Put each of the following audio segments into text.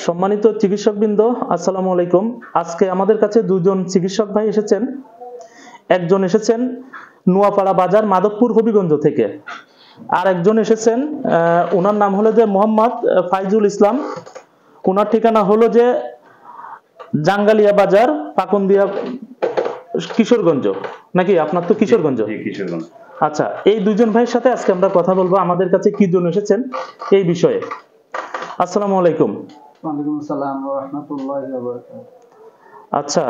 সম্মানিত চিকিৎসকবৃন্দ, আসসালামু আলাইকুম। আজকে আমাদের কাছে দুজন চিকিৎসক ভাই এসেছেন। একজন এসেছেন নোয়াপাড়া বাজার মাধবপুর হবিগঞ্জ থেকে, আর একজন এসেছেন ওনার নাম হলো যে মোহাম্মদ ফাইজুল ইসলাম। ওনার ঠিকানা হলো যে জাঙ্গালিয়া বাজার পাকুন্দিয়া কিশোরগঞ্জ। নাকি আপনার তো কিশোরগঞ্জ? কিশোরগঞ্জ। আচ্ছা, এই দুজন ভাইয়ের সাথে আজকে আমরা কথা বলবো আমাদের কাছে কি জন্য এসেছেন এই বিষয়ে। আসসালামু আলাইকুম। ওয়ালাইকুম আসসালাম ওয়া রাহমাতুল্লাহি ওয়া বারাকাতুহু। আচ্ছা,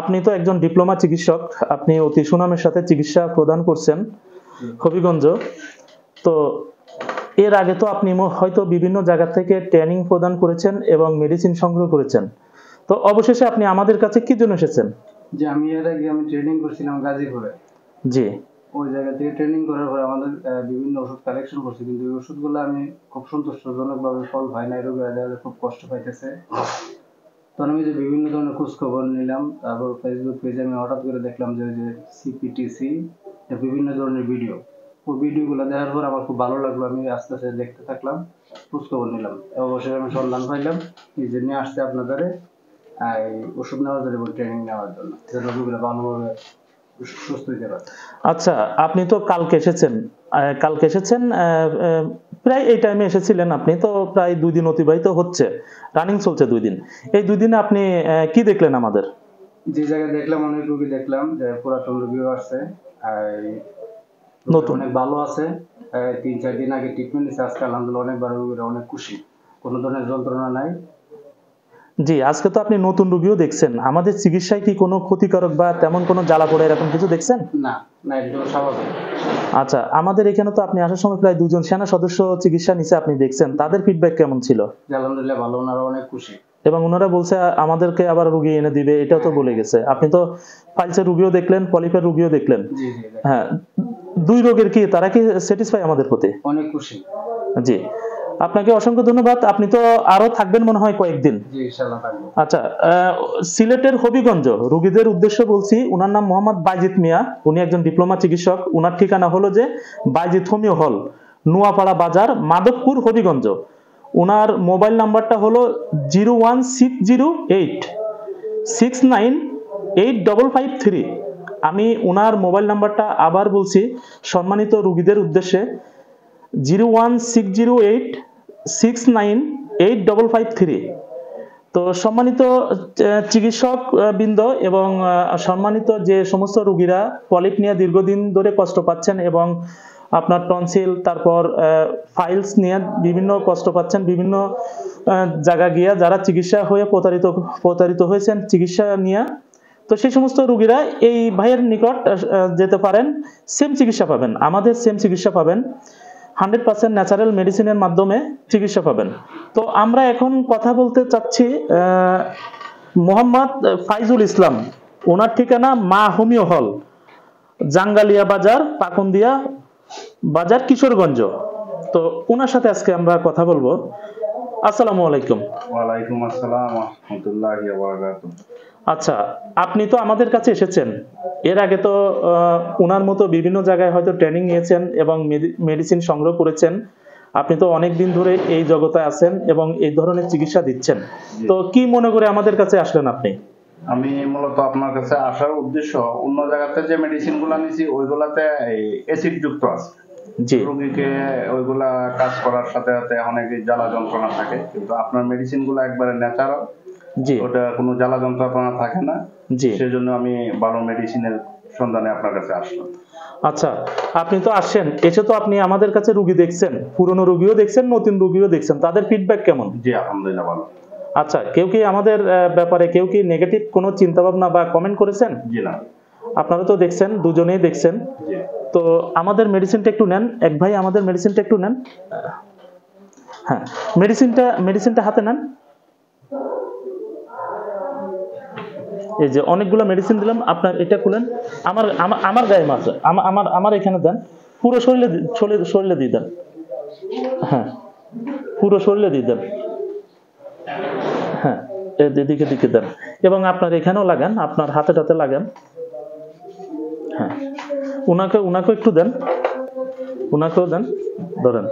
আপনি তো একজন ডিপ্লোমা চিকিৎসক, আপনি অতি সুনামের সাথে চিকিৎসা প্রদান করছেন হবিগঞ্জ। তো এর আগে তো আপনি হয়তো বিভিন্ন জায়গা থেকে ট্রেনিং প্রদান করেছেন এবং মেডিসিন সংগ্রহ করেছেন। তো অবশেষে আপনি আমাদের কাছে কি জন্য এসেছেন? যে আমি এর আগে ট্রেনিং করছিলাম গাজীপুরে। জি। ওই জায়গা থেকে ট্রেনিং করার পরে আমাদের বিভিন্ন ওষুধ কালেকশন করছি, কিন্তু এই ওষুধগুলো আমি খুব সন্তোষজনকভাবে ফল হয় না, রোগীরা খুব কষ্ট পাইতেছে। তখন আমি যে বিভিন্ন ধরনের খোঁজ খবর নিলাম, তারপর ফেসবুক পেজে আমি হঠাৎ করে দেখলাম যে সিপিটিসি বিভিন্ন ধরনের ভিডিও, ওই ভিডিওগুলো দেখার পর আমার খুব ভালো লাগলো। আমি আস্তে আস্তে দেখতে থাকলাম, খোঁজ খবর নিলাম, অবশ্যই আমি সন্ধান পাইলাম, এই জন্য আসতে আপনাদের ওষুধ নেওয়ার জন্য এবং ট্রেনিং নেওয়ার জন্য, যেন রোগীরা ভালোভাবে সুস্থ হতে পারে। আচ্ছা, আপনি তো কালকে এসেছেন প্রায় এই টাইমে এসেছিলেন। আপনি তো প্রায় 2 দিন অতিবাহিত হচ্ছে, রানিং চলছে 2 দিন। এই 2 দিনে আপনি কি দেখলেন আমাদের? যে জায়গায় দেখলাম অনেক রোগী দেখলাম, যে পুরাতন রোগীও আসছে, নতুন অনেক ভালো আছে। 3-4 দিন আগে ট্রিটমেন্ট নিচ্ছে, আজকে আলহামদুলিল্লাহ অনেক বড় রোগীরা অনেক খুশি, কোনো ধরনের যন্ত্রণা নাই। জি, আজকে তো আপনি নতুন রোগীও দেখছেন। আমাদের চিকিৎসায় কি কোনো ক্ষতিকারক বা তেমন কোনো জ্বালা পোড়া এরকম কিছু দেখছেন? না না, একদম স্বাভাবিক। আচ্ছা, আমাদের এখানে তো আপনি আসার সময় প্রায় 2 জন সেনা সদস্য চিকিৎসা নিচ্ছে, আপনি দেখছেন, তাদের ফিডব্যাক কেমন ছিল? আলহামদুলিল্লাহ ভালো, ওনারা অনেক খুশি। এবং ওনারা বলছে আমাদেরকে আবার রোগী এনে দিবে, এটাও তো বলে গেছে। আপনি তো ফাইলসের রোগীও দেখলেন, পলিপের রোগীও দেখলেন। জি জি। হ্যাঁ, 2 রোগের কি তারা কি স্যাটিসফাই আমাদের প্রতি? অনেক খুশি। জি, আপনাকে অসংখ্য ধন্যবাদ। আপনি তো আরো থাকবেন মনে হয় কয়েকদিন। জি, ইনশাআল্লাহ থাকবো। আচ্ছা, সিলেটের হবিগঞ্জ রোগীদের উদ্দেশ্য বলছি। উনার নাম মোহাম্মদ বাইজিৎ মিয়া, উনি একজন ডিপ্লোমা চিকিৎসক। উনার ঠিকানা হলো যে বাইজিৎ হোমিও হল, নোয়াপাড়া বাজার, মাধবপুর, হবিগঞ্জ। উনার মোবাইল নাম্বারটা হলো 01608698553। আমি উনার মোবাইল নাম্বারটা আবার বলছি সম্মানিত রোগীদের উদ্দেশ্যে, 01608698553। তো সম্মানিত চিকিৎসক বৃন্দ এবং সম্মানিত যে সমস্ত রোগীরা পলিপ নিয়ে দীর্ঘদিন ধরে কষ্ট পাচ্ছেন এবং আপনার টনসিল, তারপর ফাইলস নিয়ে বিভিন্ন কষ্ট পাচ্ছেন, বিভিন্ন জায়গা গিয়া যারা চিকিৎসা হয়ে প্রতারিত হয়েছেন চিকিৎসা নিয়ে, তো সেই সমস্ত রোগীরা এই ভাইয়ের নিকট যেতে পারেন। সেম চিকিৎসা পাবেন, আমাদের সেম চিকিৎসা পাবেন, 100% ন্যাচারাল মেডিসিনের মাধ্যমে চিকিৎসা পাবেন। তো আমরা এখন কথা বলতে চাচ্ছি মোহাম্মদ ফাইজুল ইসলাম। ওনার ঠিকানা মা হোমিও হল, জাঙ্গালিয়া বাজার, পাকুন্দিয়া বাজার, কিশোরগঞ্জ। তো ওনার সাথে আজকে আমরা কথা বলবো। আসসালামু আলাইকুম। ওয়ালাইকুম আসসালাম ওয়া রাহমাতুল্লাহি ওয়া বারাকাতুহু। আচ্ছা, আপনি তো আমাদের কাছে এসেছেন। এর আগে তো ওনার মতো বিভিন্ন জায়গায় হয়তো ট্রেনিং নিয়েছেন এবং মেডিসিন সংগ্রহ করেছেন। আপনি তো অনেক দিন ধরে এই জগতে আছেন এবং এই ধরনের চিকিৎসা দিচ্ছেন। তো কি মনে করে আমাদের কাছে আসলেন আপনি? আমি মূলত আপনার কাছে আসার উদ্দেশ্য, অন্য জায়গাতে যে মেডিসিনগুলো নিয়েছি ওইগুলাতে অ্যাসিড যুক্ত আছে। জি। রোগীকে ওইগুলা কাজ করার সাথে সাথে অনেক জ্বালা যন্ত্রণা থাকে, কিন্তু আপনার মেডিসিনগুলো একবারে ন্যাচারাল। জি। ওটা কোনো জ্বালা যন্ত্রণা থাকে না। জি। সেজন্য আমি ভালো মেডিসিনের সন্ধানে আপনার কাছে আসলাম। আচ্ছা, আপনি তো আসছেন, এসে তো আপনি আমাদের কাছে রোগী দেখছেন, পুরনো রোগীও দেখছেন, নতুন রোগীও দেখছেন, তাদের ফিডব্যাক কেমন? জি, আলহামদুলিল্লাহ ভালো। আচ্ছা, কেউ কি আমাদের ব্যাপারে কেউ কি নেগেটিভ কোনো চিন্তা ভাবনা বা কমেন্ট করেছেন? জি না। আপনারা তো দেখছেন, দুজনেই দেখছেন। জি। তো আমাদের মেডিসিনটা একটু নেন, এক ভাই আমাদের মেডিসিনটা একটু নেন। হ্যাঁ, মেডিসিনটা হাতে নেন। এই যে অনেকগুলো মেডিসিন দিলাম, আপনার এটা খুলেন। আমার গায়ে মাত্র আমার এখানে দেন, পুরো শরীরে দিয়ে দেন। হ্যাঁ, পুরো শরীরে দিয়ে দেন। হ্যাঁ, এদিকে দিকে দেন এবং আপনার এখানেও লাগান, আপনার হাতে লাগান। হ্যাঁ, উনাকেও একটু দেন, উনাকেও দেন, ধরেন।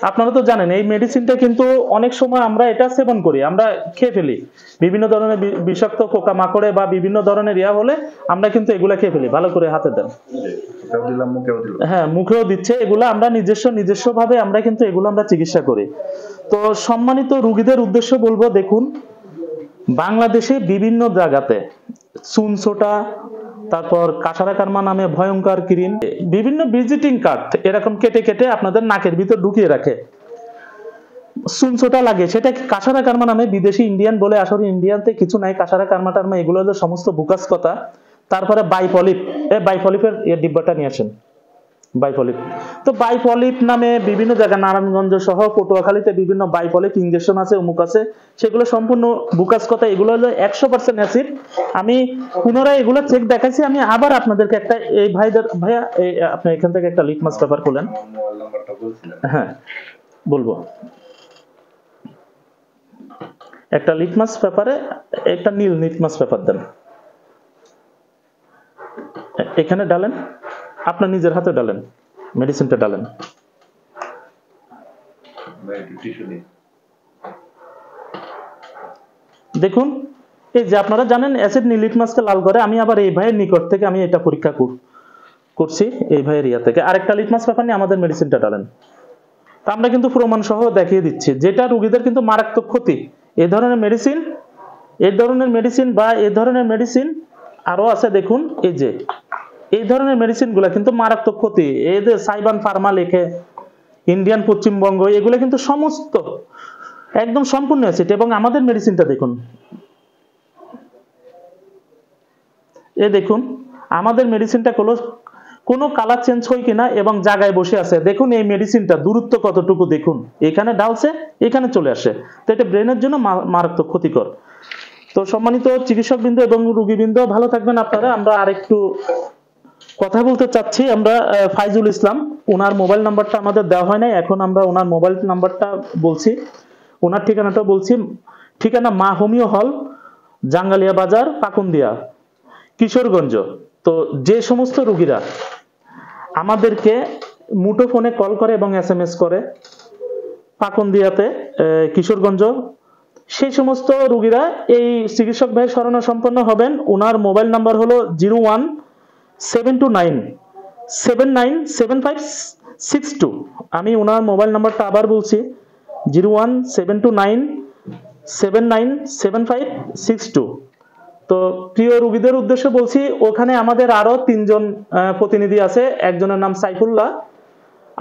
আপনারা তো জানেন এই মেডিসিনটা কিন্তু অনেক সময় আমরা এটা সেবন করি, আমরা খেয়ে ফেলি বিভিন্ন ধরনের বিষাক্ত পোকামাকড়ে বা বিভিন্ন ধরনের ইয়া হলে আমরা কিন্তু এগুলা খেয়ে ফেলি। ভালো করে হাতে দেন। এটাও দিলাম, মুখেও দিলাম। হ্যাঁ, মুখেও দিচ্ছে। এগুলা আমরা নিজস্ব ভাবে আমরা কিন্তু এগুলো আমরা চিকিৎসা করি। তো সম্মানিত রোগীদের উদ্দেশ্য বলবো, দেখুন বাংলাদেশে বিভিন্ন জায়গাতে চুনছোটা, তারপর কাঁসারা কারমা নামে ভয়ঙ্কর ক্রিম, বিভিন্ন ভিজিটিং কার্ড এরকম কেটে কেটে আপনাদের নাকের ভিতর ঢুকিয়ে রাখে। চুনছোটা লাগে, সেটা কাঁসারা কারমা নামে, বিদেশি ইন্ডিয়ান বলে, আসলে ইন্ডিয়ানতে কিছু নাই। কাঁসারা কারমা টারমা এগুলো হলো সমস্ত বুকাস কথা। তারপরে বাইপলিপ, বাইপলিপের ডিব্বাটা নিয়ে আসেন। বাইপলিপ, তো বাইপলিপ নামে বিভিন্ন জায়গায় নারায়ণগঞ্জ সহ পটুয়াখালীতে বিভিন্ন বাইপলিপ ইনজেকশন আছে, অমুক আছে, সেগুলো সম্পূর্ণ বুকাস কথা। এগুলো হলো 100% অ্যাসিড। আমি পুনরায় এগুলো চেক দেখাইছি। আমি আবার আপনাদেরকে একটা, এই ভাইয়া আপনি এখান থেকে একটা লিটমাস পেপার খুলেন। মোবাইল নাম্বারটা বলছিলেন। হ্যাঁ বলবো, একটা লিটমাস পেপারে একটা নীল লিটমাস পেপার দেন, এখানে ডালেন, আপনার নিজের হাতে ডালেন, মেডিসিনটা ডালেন। দেখুন এই যে আপনারা জানেন অ্যাসিড লিটমাসকে লাল করে। আমি আবার এই ভাইয়ের নিকট থেকে আমি এটা পরীক্ষা করছি, এই ভাইয়ের ইয়া থেকে। আরেকটা লিটমাস পেপার নিয়ে আমাদের মেডিসিনটা ডালেন। তা আমরা কিন্তু প্রমাণ সহ দেখিয়ে দিচ্ছি, যেটা রোগীদের কিন্তু মারাত্মক ক্ষতি। এই ধরনের মেডিসিন আরো আছে। দেখুন এই যে এই ধরনের মেডিসিন গুলা কিন্তু মারাত্মক ক্ষতি। এই যে সাইবান ফার্মা লেখে, ইন্ডিয়ান পশ্চিমবঙ্গ, এগুলো কিন্তু সমস্ত একদম সম্পূর্ণ অ্যাসিড। এবং আমাদের মেডিসিনটা দেখুন, দেখুন আমাদের মেডিসিনটা কোনো কালার চেঞ্জ হয় কিনা এবং জায়গায় বসে আছে। দেখুন এই মেডিসিনটা দূরত্ব কতটুকু, দেখুন এখানে ডালছে, এখানে চলে আসে। তো এটা ব্রেনের জন্য মারাত্মক ক্ষতিকর। তো সম্মানিত চিকিৎসকবৃন্দ এবং রোগীবৃন্দ, ভালো থাকবেন আপনারা। আমরা আরেকটু কথা বলতে চাচ্ছি। আমরা ফাইজুল ইসলাম, ওনার মোবাইল নাম্বারটা আমাদের দেওয়া হয় নাই, এখন আমরা ওনার মোবাইল নাম্বারটা বলছি, ওনার ঠিকানাটা বলছি। ঠিকানা মা হোমিও হল, জাঙ্গালিয়া বাজার, পাকুন্দিয়া, কিশোরগঞ্জ। তো যে সমস্ত রোগীরা আমাদেরকে মুঠোফোনে কল করে এবং SMS করে পাকুন্দিয়াতে, কিশোরগঞ্জ, সেই সমস্ত রোগীরা এই চিকিৎসক ভাইয়ের শরণাপন্ন হবেন। ওনার মোবাইল নাম্বার হলো 01729797562। আমি ওনার মোবাইল নাম্বারটা আবার বলছি, 01729797562। তো প্রিয় রোগীদের উদ্দেশ্যে বলছি, ওখানে আমাদের আরো 3 জন প্রতিনিধি আছে। একজনের নাম সাইফুল্লাহ,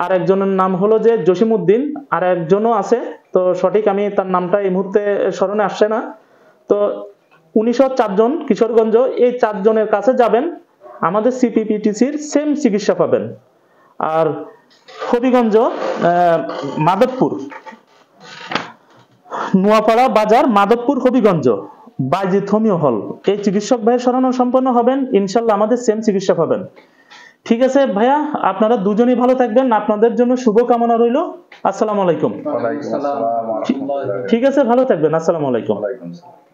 আর একজনের নাম হলো যে জসিমউদ্দিন, আর একজনও আছে, তো সঠিক আমি তার নামটা এই মুহূর্তে স্মরণে আসছে না। তো 1904 জন কিশোরগঞ্জ, এই 4 জনের কাছে যাবেন, আমাদের CPPTCর সেম চিকিৎসা পাবেন। আর হবিগঞ্জ, মাধবপুর, নোয়াপাড়া বাজার, মাধবপুর, হবিগঞ্জ, বাইজিৎ হোমিও হল, এই চিকিৎসক ভাইয়ের শরণাপন্ন হবেন, ইনশাল্লাহ আমাদের সেম চিকিৎসা পাবেন। ঠিক আছে ভাইয়া, আপনারা দুজনেই ভালো থাকবেন, আপনাদের জন্য শুভকামনা রইল। আসসালামু আলাইকুম। ওয়ালাইকুম আসসালাম। ঠিক আছে, ভালো থাকবেন। আসসালামু আলাইকুম। ওয়ালাইকুম আসসালাম।